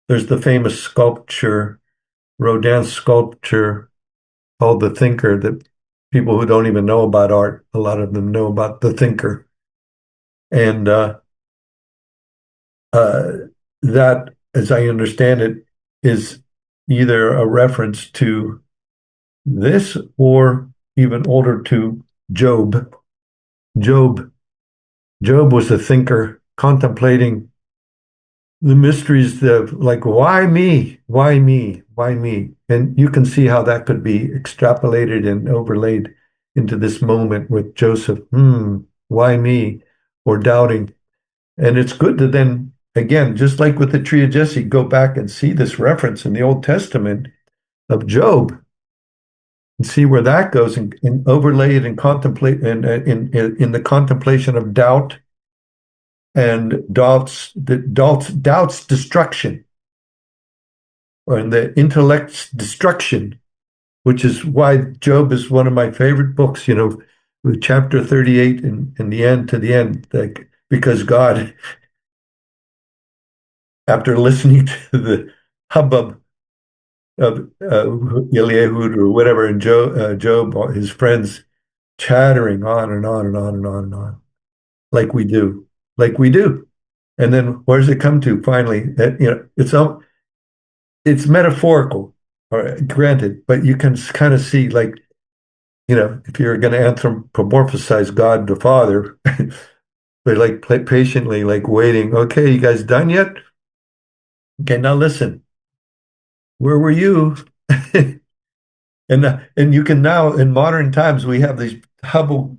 there's the famous sculpture, Rodin sculpture called The Thinker that people who don't even know about art, a lot of them know about The Thinker. And uh, that, as I understand it, is either a reference to this or even older to Job. Job. Job was a thinker contemplating the mysteries of like, why me? Why me? Why me? And you can see how that could be extrapolated and overlaid into this moment with Joseph. Why me? Or doubting. And it's good to then, again, just like with the tree of Jesse, go back and see this reference in the Old Testament of Job and see where that goes and overlay it and contemplate in the contemplation of doubt and doubt's destruction or in the intellect's destruction, which is why Job is one of my favorite books, with chapter 38 in the end to the end, like, because God, after listening to the hubbub of Eliehud or whatever, and Job, his friends chattering on and on and on and on and on, like we do, like we do. And then where does it come to finally? It's metaphorical, or granted, but you can kind of see, like, if you're going to anthropomorphize God the Father, they're like patiently, like waiting. Okay, you guys done yet? Okay, now listen. Where were you? And you can now, in modern times, we have these Hubble,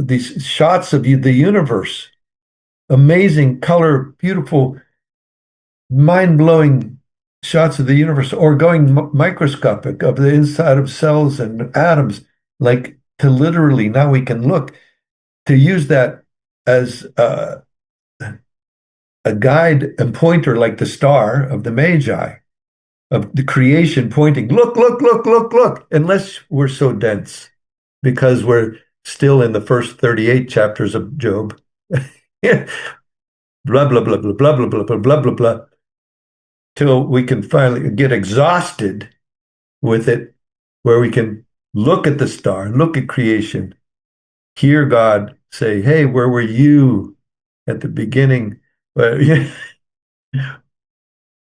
these shots of the universe, amazing color, beautiful, mind-blowing shots of the universe, or going microscopic of the inside of cells and atoms, like to literally now we can look to use that as a guide and pointer, like the star of the Magi of the creation, pointing, look, look, look, look, look, unless we're so dense because we're still in the first 38 chapters of Job. blah, blah, blah, blah, blah, blah, blah, blah, blah, blah, blah, till we can finally get exhausted with it, where we can look at the star, look at creation, hear God say, hey, where were you at the beginning of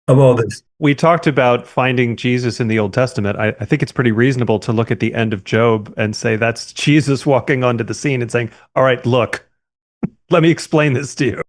all this? We talked about finding Jesus in the Old Testament. I think it's pretty reasonable to look at the end of Job and say that's Jesus walking onto the scene and saying, all right, look, let me explain this to you.